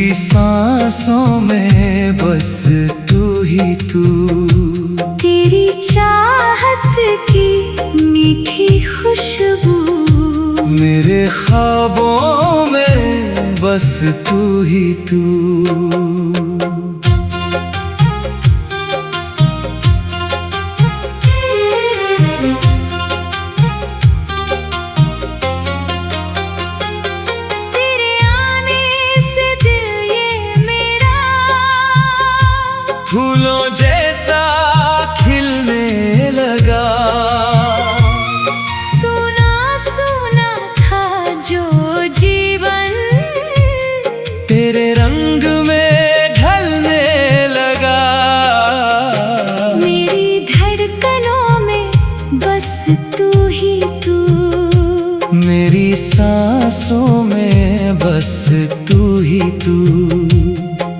मेरी सांसों में बस तू ही तू। तेरी चाहत की मीठी खुशबू, मेरे ख्वाबों में बस तू ही तू। फूलों जैसा खिलने लगा, सुना सुना था जो जीवन तेरे रंग में ढलने लगा। मेरी धड़कनों में बस तू ही तू, मेरी सांसों में बस तू ही तू।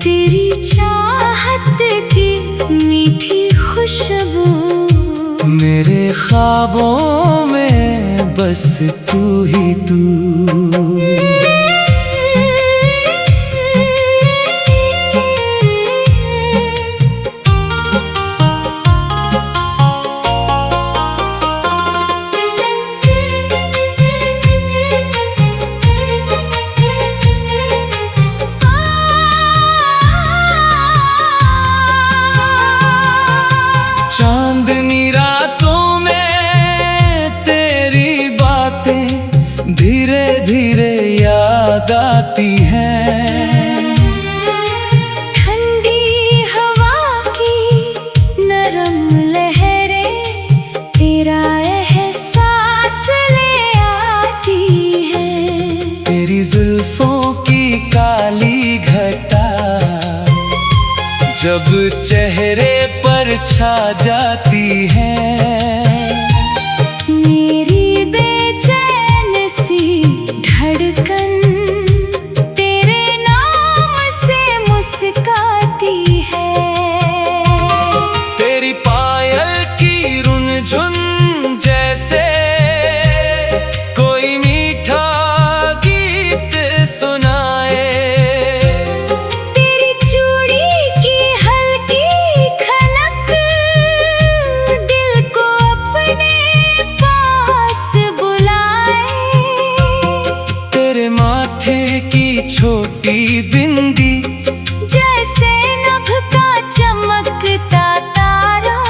तेरी चाहत की मीठी खुशबू, मेरे ख्वाबों में बस तू ही तू। चांदनी रातों में तेरी बातें धीरे धीरे याद आती हैं। ठंडी हवा की नरम लहरें तेरा एहसास ले आती हैं। तेरी जुल्फों की काली घटा जब चेहरे पर छा जाती है, मेरी बेचैन सी धड़कन तेरे नाम से मुस्काती है। तेरी पायल की रुनझुन जैसे कोई मीठा गीत सुनाए। छोटी बिंदी जैसे नभ का चमकता तारा,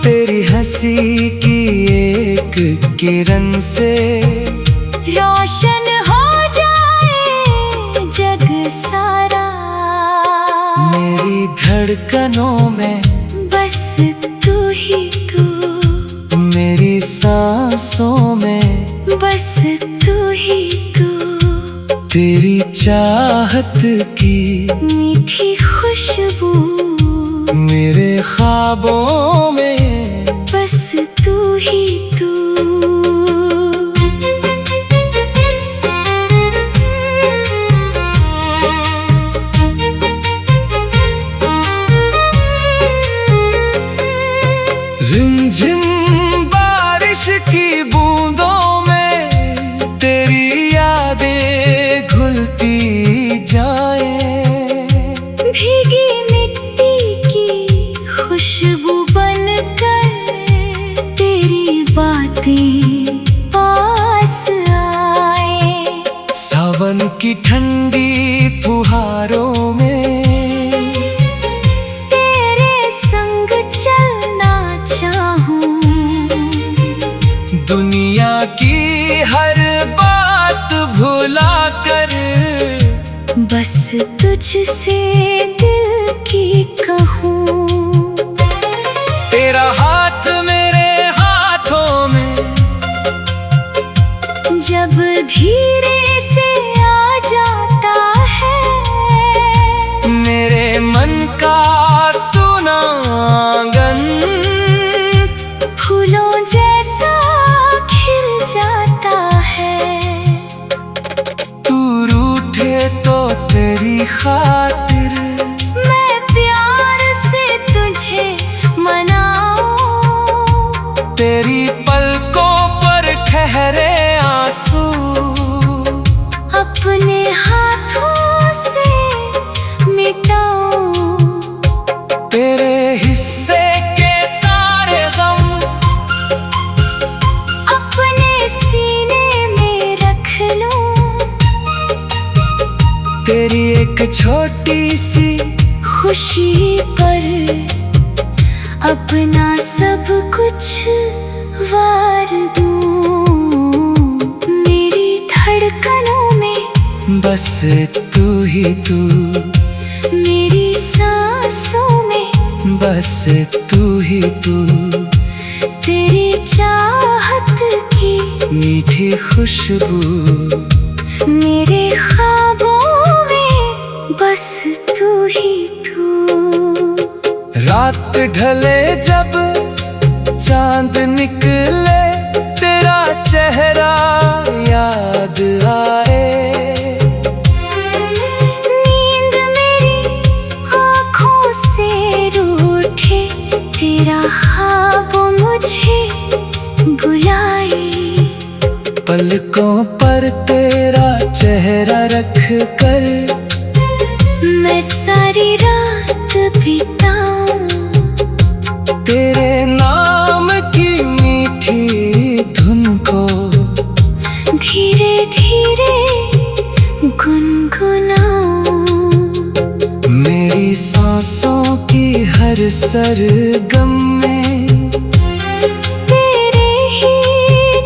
तेरी हंसी की एक किरण से रोशन हो जाए जग सारा। मेरी धड़कनों में बस तू ही तू, मेरी सांसों में बस तू ही तू। तेरी चाहत की मीठी खुशबू, मेरे ख्वाबों में बस तू ही तू। रिमझिम बारिश की बूंदों में तेरी यादें घुलती जाए। भीगी मिट्टी की खुशबू बनकर तेरी बातें पास आए। सावन की ठंडी फुहारों में दुनिया की हर बात भुला कर बस तुझसे दिल की कहूँ। तेरा हाथ मेरे हाथों में जब धीरे से आ जाता है, मेरे मन का सुना आंगन फूलों जैसा जाता है। तू रूठे तो तेरी खातिर मैं प्यार से तुझे मनाऊं। तेरी पलकों पर ठहरे आंसू अपने हाथों तेरी एक छोटी सी खुशी पर अपना सब कुछ वार दूं। मेरी धड़कनों में बस तू ही तू, मेरी सांसों में बस तू ही तू। तेरी चाहत की मीठी खुशबू मेरे ख्वाबों में बस तू ही तू। रात ढले जब चांद निकले, तेरा चेहरा याद आए। नींद मेरी आँखों से रूठे, तेरा ख्वाब मुझे बुलाए। पलकों पर तेरा चेहरा रख कर मैं सारी रात बिताऊं। तेरे नाम की मीठी धुन को धीरे धीरे गुनगुनाऊं। मेरी सांसों की हर सरगम में तेरे ही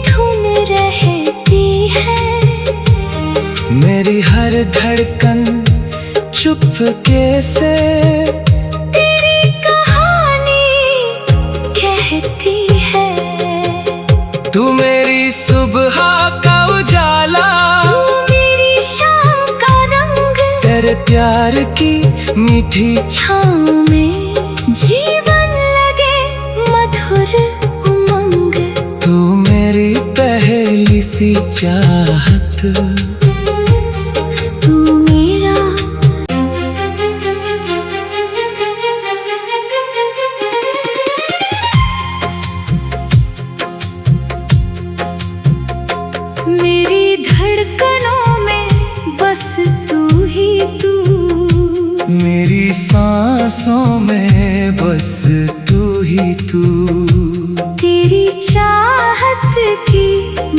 धुन रहती है। मेरी हर धड़कन चुपके से तेरी कहानी कहती है। तू मेरी सुबह का उजाला, तू मेरी शाम का रंग। तेरे प्यार की मीठी छाँव में जीवन लगे मधुर उमंग। तू मेरी पहली सी चाहत। तू मेरा मेरी धड़कनों में बस तू ही तू। मेरी सांसों में बस तू ही तू। तेरी चाहत की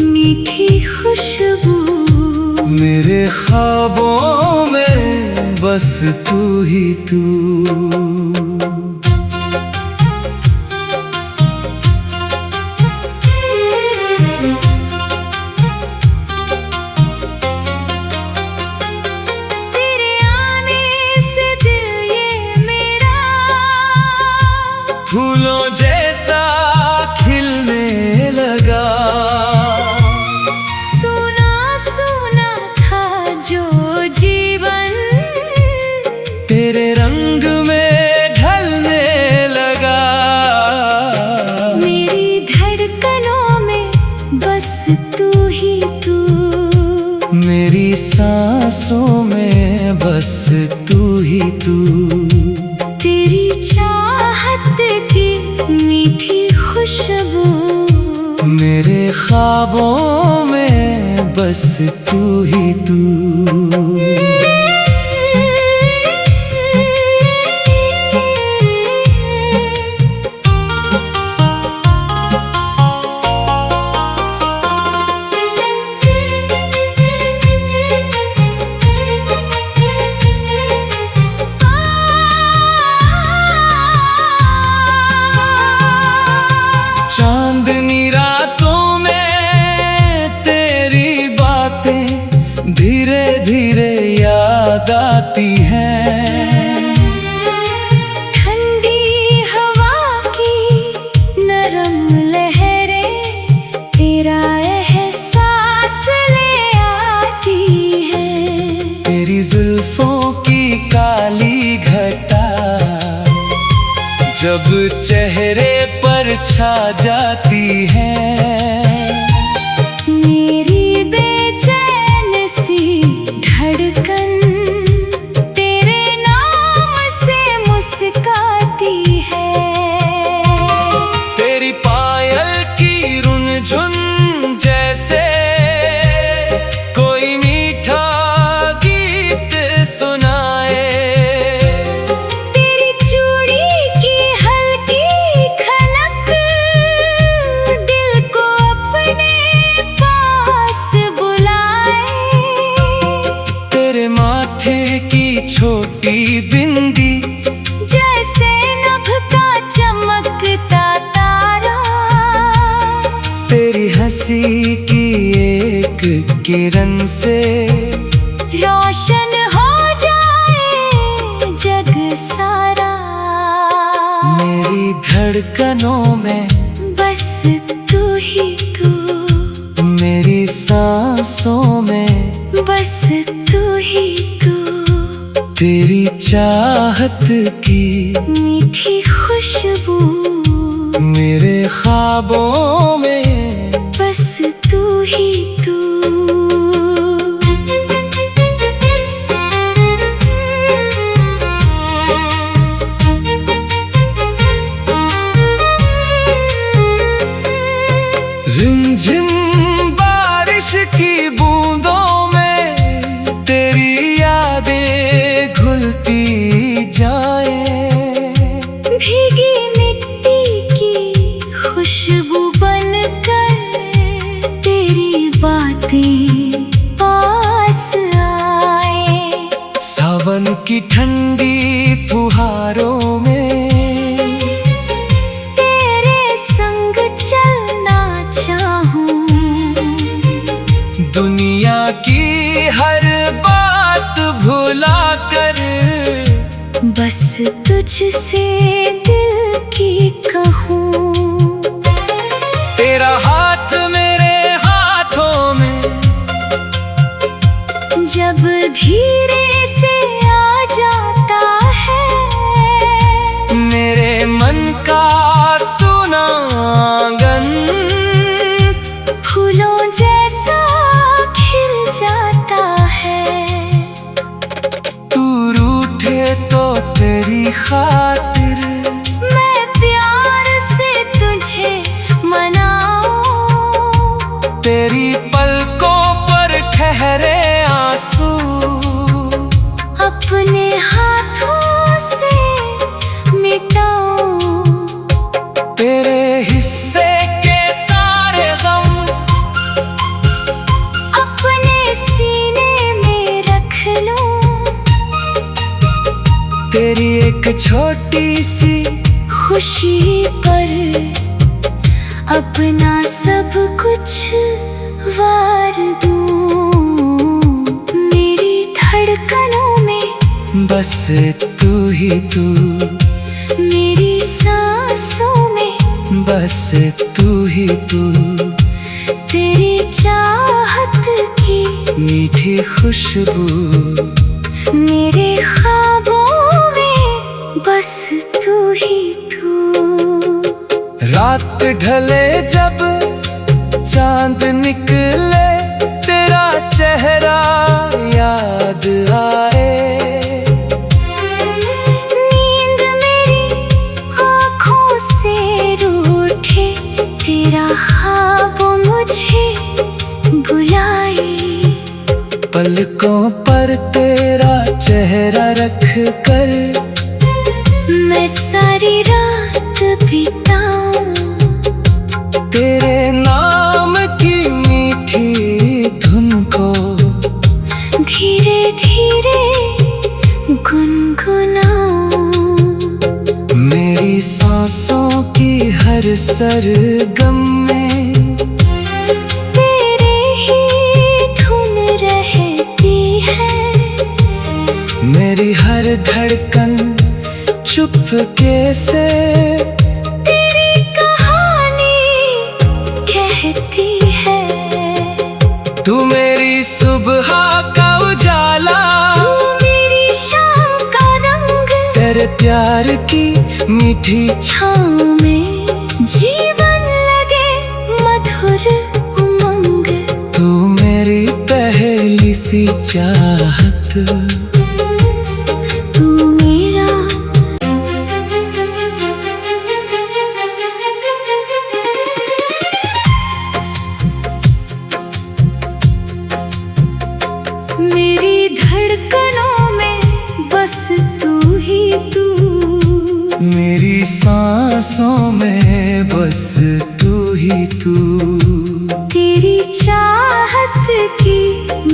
मीठी खुशबू मेरे ख्वाबों में बस तू ही तू। तेरे आने से दिल ये मेरा फूलों जैसा खिलने लगा। सुना सुना था जो जीवन तेरे रंग में ढलने लगा। मेरी धड़कनों में बस तू ही तू। मेरी सांसों में बस तू ही तू। तेरी चाहत की मीठी खुशबू मेरे ख्वाबों में बस तू ही तू। चांदनी रातों में तेरी बातें धीरे धीरे याद आती हैं। ठंडी हवा की नरम लहरें तेरा एहसास ले आती है। तेरी जुल्फों की काली घटा जब चेहरे पर छा जाती है। मेरी बेचैन सी धड़कन तेरे नाम से मुस्काती है। तेरी पायल की रुनझुन जैसे कोई मीठा गीत सुनाए। तेरी चूड़ी की हल्की खनक दिल को अपने पास बुलाए। तेरे माथे माथे की छोटी बिंदी, जैसे नभ का चमकता तारा। तेरी हंसी की एक किरण से रोशन हो जाए जग सारा। मेरी धड़कनों में बस तू ही तू, मेरी सांसों में बस तू ही तू। तेरी चाहत की मीठी खुशबू, मेरे ख्वाबों में बस तू ही तू। रिमझिम बारिश की बूंदों में तेरी यादें घुलती जाए। भीगी मिट्टी की खुशबू बनकर तेरी बातें पास आए। सावन की ठंडी फुहारों में दुनिया की हर बात भुला कर बस तुझसे दिल की कहूँ। तेरा हाथ मेरे हाथों में जब धीरे से आ जाता है, मेरे मन का सुना आंगन फूलों जैसा जाता है। तू रूठे तो तेरी खातिर मैं प्यार से तुझे मनाऊं। तेरी पलकों पर ठहरे आंसू अपने हाथों से मिटाऊं। तेरे हिस्से के सारे गम तेरी एक छोटी सी खुशी पर अपना सब कुछ वार दूं। मेरी धड़कनों में बस तू ही तू, मेरी सांसों में बस तू ही तू। तेरी चाहत की मीठी खुशबू, मेरे ख्वाबों में बस तू ही तू। रात ढले जब चांद निकले तेरा चेहरा याद आए। नींद मेरी आँखों से रूठे तेरा ख्वाब मुझे बुलाए। पलकों पर तेरा चेहरा रख कर मैं सारी रात बिताऊं। तेरे नाम की मीठी धुन को धीरे धीरे गुनगुनाऊं। मेरी सांसों की हर सरगम में तेरे ही धुन रहती है। मेरी हर धड़कन चुपके से तेरी कहानी कहती है। तू मेरी सुबह का उजाला, तू मेरी शाम का रंग। तेरे प्यार की मीठी छाँव में जीवन लगे मधुर उमंग। तू मेरी पहली सी चाहत। तू मेरा मेरी धड़कनों में बस तू ही तू। मेरी सांसों में बस तू ही तू। तेरी चाहत की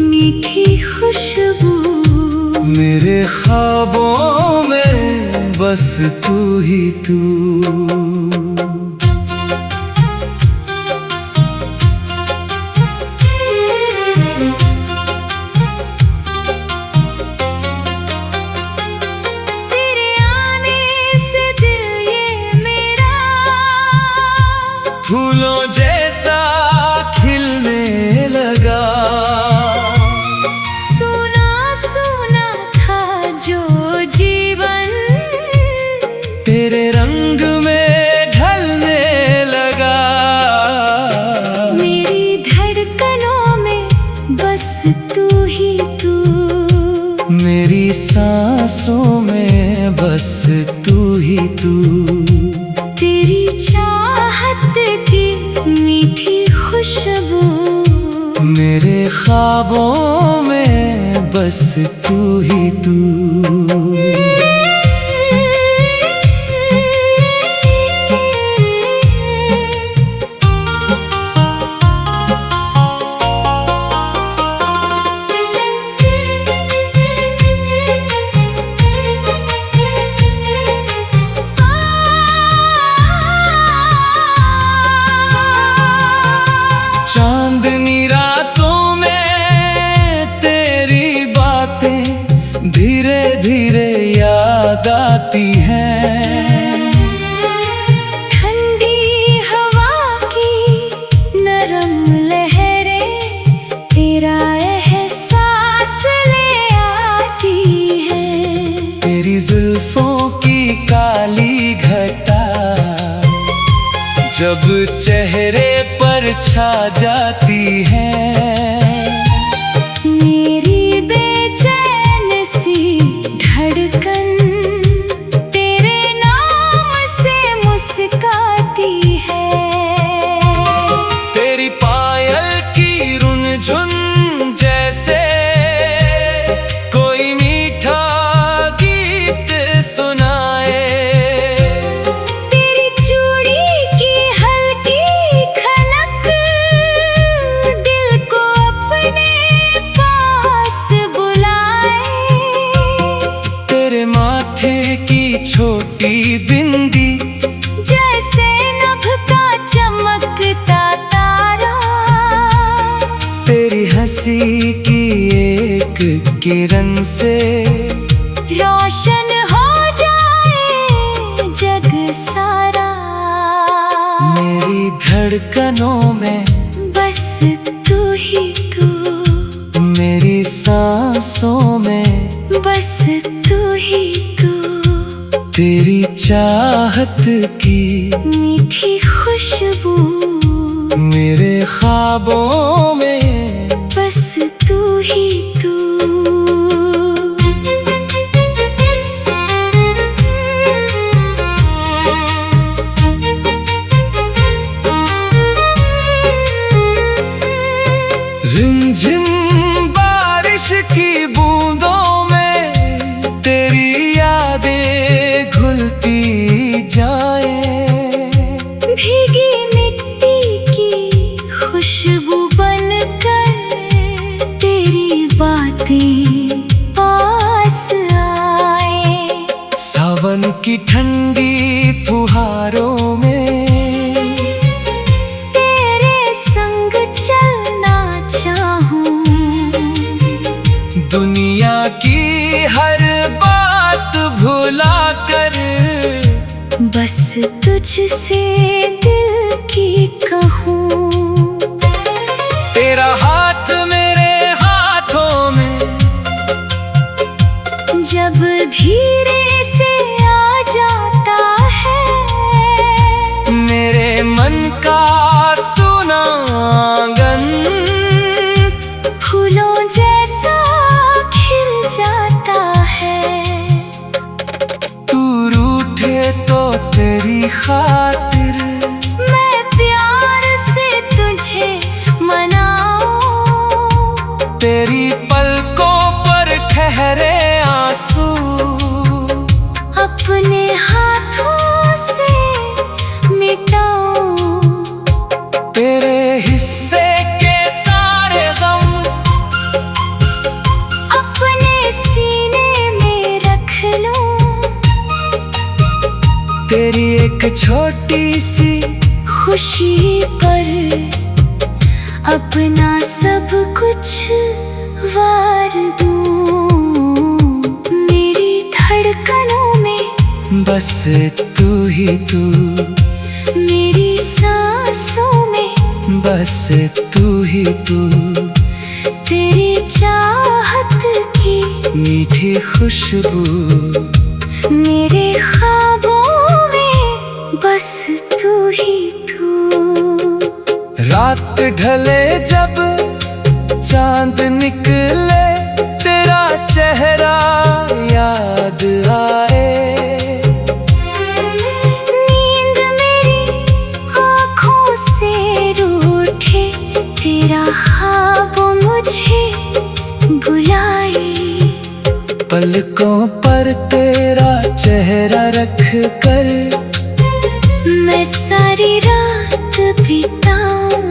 मीठी खुशबू, मेरे ख्वाबों में बस तू ही तू। तेरे आने से दिल ये मेरा फूलों जैसा खिलने लगा। सुना सुना था जो जीवन तेरे रंग में ढलने लगा। मेरी धड़कनों में बस तू ही तू। मेरी सांसों में बस तू ही तू। तेरी चाहत की मीठी खुशबू मेरे ख्वाबों में बस तू ही तू। चांदनी रातों में तेरी बातें धीरे धीरे याद आती हैं। ठंडी हवा की नरम लहरें तेरा एहसास ले आती है। तेरी जुल्फों की काली घटा जब चेहरे पर छा जाती है। मेरी बेचैन सी धड़कन तेरे नाम से मुस्काती है। तेरी पायल की रुनझुन जैसे कोई मीठा गीत सुनाए। तेरी चूड़ी की हल्की खनक दिल को अपने पास बुलाए। तेरे माथे की छोटी बिंदी जैसे नभ का चमकता तारा। तेरी हंसी की एक किरण से रोशन हो जाए जग सारा। मेरी धड़कनों में बस तू ही तू। मेरी सांसों में बस तू ही तू। तेरी चाहत की मीठी खुशबू मेरे ख्वाबों में बस तू ही तू। रिमझिम बारिश की बूंदों में तेरी यादें घुलती जाए। भीगी मिट्टी की खुशबू बनकर तेरी बातें पास आए। सावन की ठंडी फुहारों में तेरे संग चलना चाहूं। दुनिया की हर बात भुला कर बस तुझसे दिल की कहूं। तेरा हाथ मेरे हाथों में जब धीरे से आ जाता है। मेरे मन का सुना आंगन फूलों जैसा खिल जाता है। तू रूठे तो तेरी खातिर मैं प्यार से तुझे मनाऊं। तेरी पलकों पर ठहरे आंसू अपने हाथों से मिटाऊं। तेरे हिस्से के सारे गम अपने सीने तेरी एक छोटी सी खुशी पर अपना सब कुछ वार दूं। मेरी धड़कनों में बस तू ही तू, मेरी सांसों में बस तू ही तू। तेरी चाहत की मीठी खुशबू, मेरे ख्वाबों में बस तू ही तू। रात ढले जब चांद निकले, तेरा चेहरा याद आए। नींद मेरी आँखों से रूठे, तेरा ख्वाब मुझे बुलाए। पलकों पर तेरा चेहरा रख कर मैं सारी रात बिताऊं।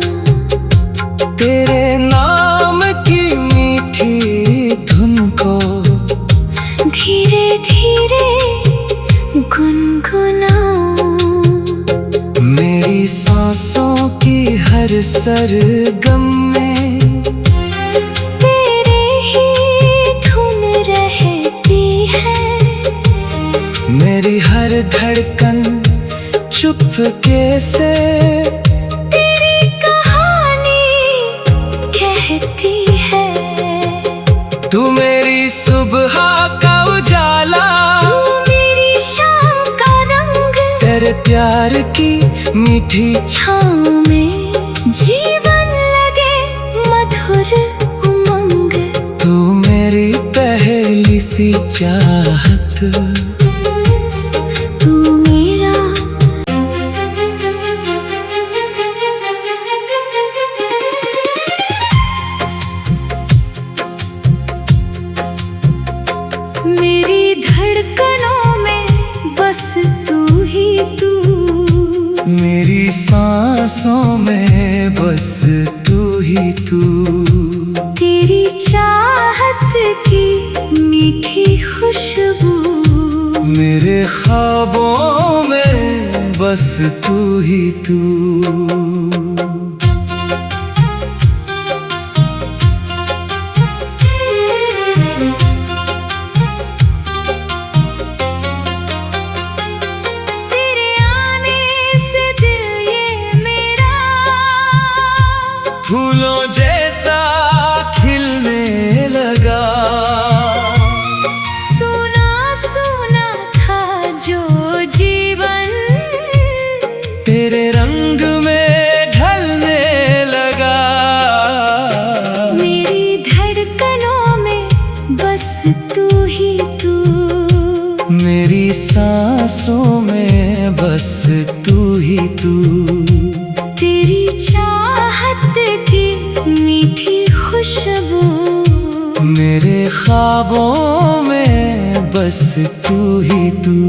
तेरे नाम की मीठी धुन को धीरे धीरे गुनगुनाऊं। मेरी सांसों की हर सरगम में तेरे ही धुन रहती है। मेरी हर धड़कन चुपके से तेरी कहानी कहती है। तू मेरी सुबह का उजाला, तू मेरी शाम का रंग। तेरे प्यार की मीठी छाँव में जीवन लगे मधुर उमंग। तू मेरी पहली सी चाहत। तू मेरा मेरी धड़कनों में बस तू ही तू। मेरी सांसों में बस तू ही तू। तेरी चाहत की मीठी खुशबू, मेरे ख्वाबों में बस तू ही तू। तेरे आने से दिल ये मेरा फूलों जैसा खिलने लगा। सुना सुना था जो जीवन तेरे रंग में ढलने लगा। मेरी धड़कनों में बस तू ही तू। मेरी सांसों में बस तू ही तू। तेरी चाहत की मीठी खुशबू, मेरे ख्वाबों में बस तू ही तू।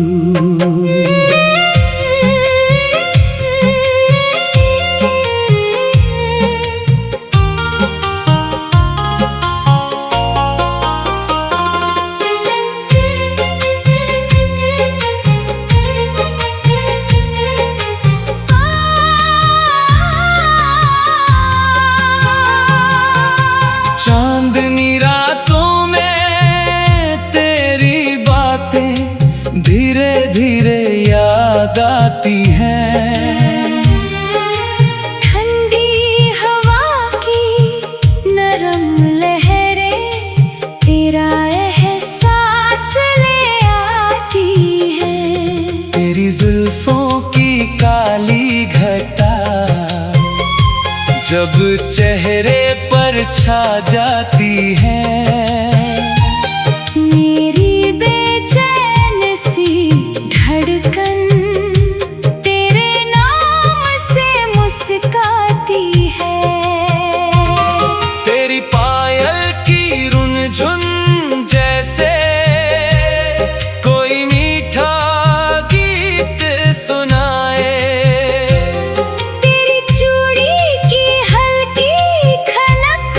चांदनी रातों में तेरी बातें धीरे धीरे याद आती हैं। ठंडी हवा की नरम लहरें तेरा एहसास ले आती है। तेरी जुल्फों की काली घटा जब चेहरे पर छा जाती है। मेरी बेचैन सी धड़कन तेरे नाम से मुस्काती है। तेरी पायल की रुनझुन जैसे कोई मीठा गीत सुनाए। तेरी चूड़ी की हल्की खनक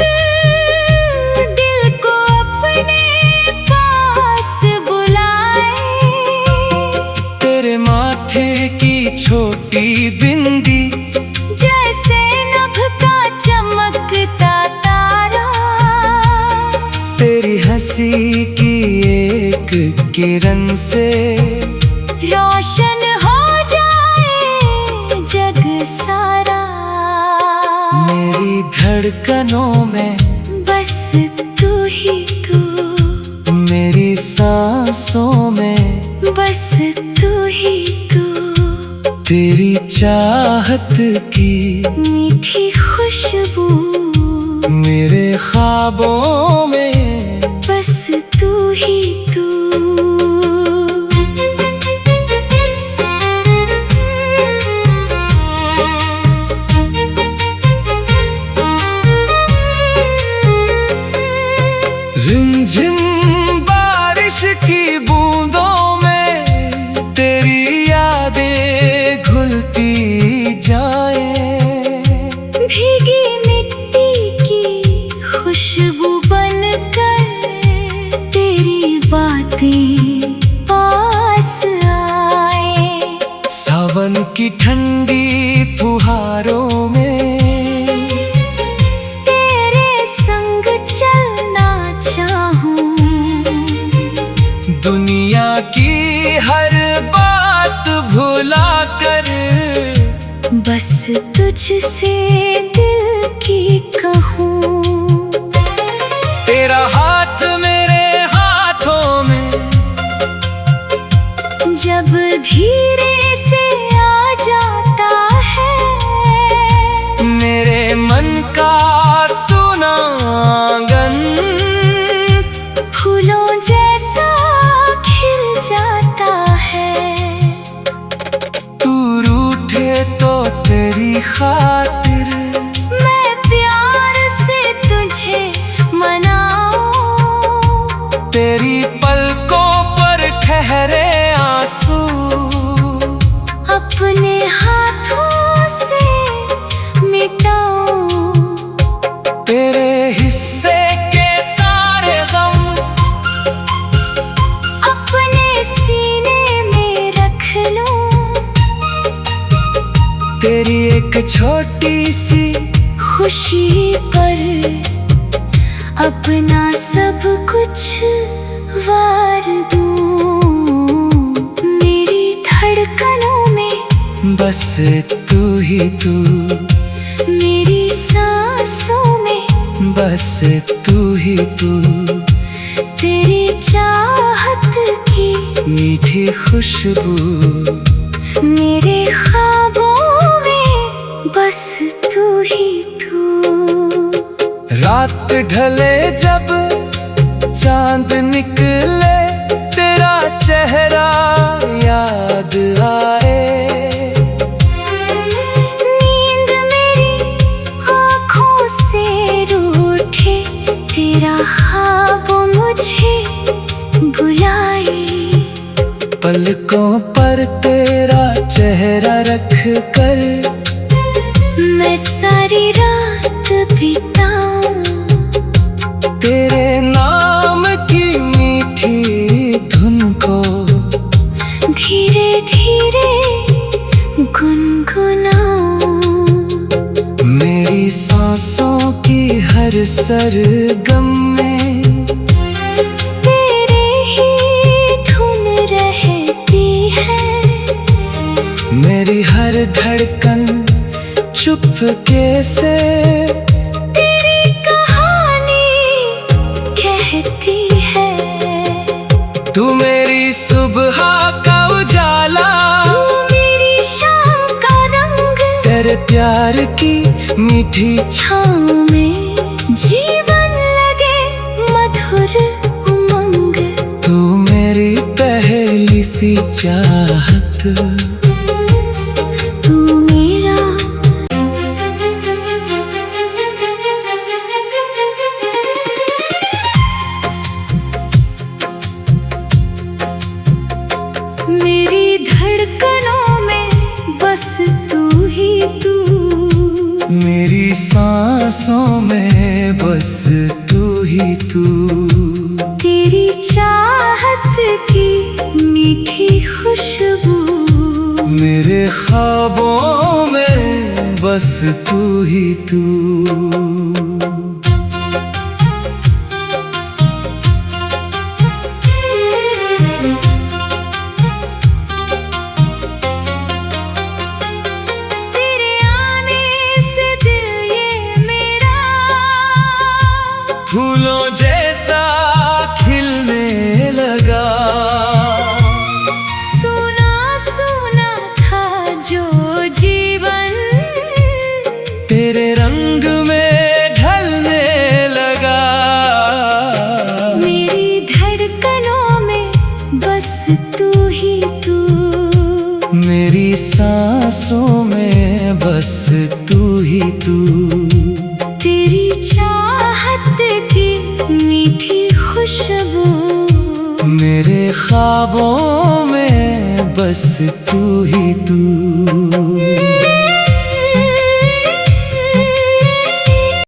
एक किरण से रोशन हो जाए जग सारा। मेरी धड़कनों में बस तू ही तू, मेरी सांसों में बस तू ही तू। तेरी चाहत की मीठी खुशबू मेरे ख्वाबों में, बस तू ही तू। रिमझिम बारिश की बूंदों में तेरी यादें घुलती जाए। भीगी मिट्टी की खुशबू बनकर तेरी बातें पास आए। सावन की ठंडी फुहारों में दुनिया की हर बात भुला कर बस तुझसे दिल की कहूँ। तेरा हाथ मेरे हाथों में जब धीरे से आ जाता है मेरे मन का सुना आंगन फूलों जैसा खिल जाता है। तू रूठे तो तेरी खातिर मैं प्यार से तुझे मनाऊं। तेरी पलकों पर ठहरे आंसू अपने हाथों से मिटाऊं। तेरे हिस्से के सारे गम अपने सीने में रख लूं। तेरी एक छोटी सी खुशी पर अपना सब कुछ वार दूं। मेरी धड़कनों में बस तू ही तू, मेरी सांसों में बस तू ही तू। तेरी चाहत की मीठी खुशबू मेरे ख्वाबों में, बस तू ही तू। रात ढले जब चांद निकले तेरा चेहरा याद आए। नींद मेरी आँखों से रूठे तेरा ख्वाब मुझे बुलाए। पलकों पर तेरा चेहरा रख कर मैं सारी रात बिताऊं। तेरे नाम की मीठी धुन को धीरे धीरे गुनगुनाऊं। मेरी सांसों की हर सरगम में तेरे ही धुन रहती है। मेरी हर धड़कन चुपके से तेरी कहानी कहती है। तू मेरी सुबह का उजाला, तू मेरी शाम का रंग। तेरे प्यार की मीठी छाँव में जीवन लगे मधुर उमंग। तू मेरी पहली सी चाहत। तू मेरा मेरी धड़कनों में बस तू ही तू। मेरी सांसों में बस तू ही तू। तेरी चाहत की मीठी खुशबू मेरे ख्वाबों में बस तू ही तू। रंग में ढलने लगा। मेरी धड़कनों में बस तू ही तू, मेरी सांसों में बस तू ही तू। तेरी चाहत की मीठी खुशबू, मेरे ख्वाबों में बस तू ही तू।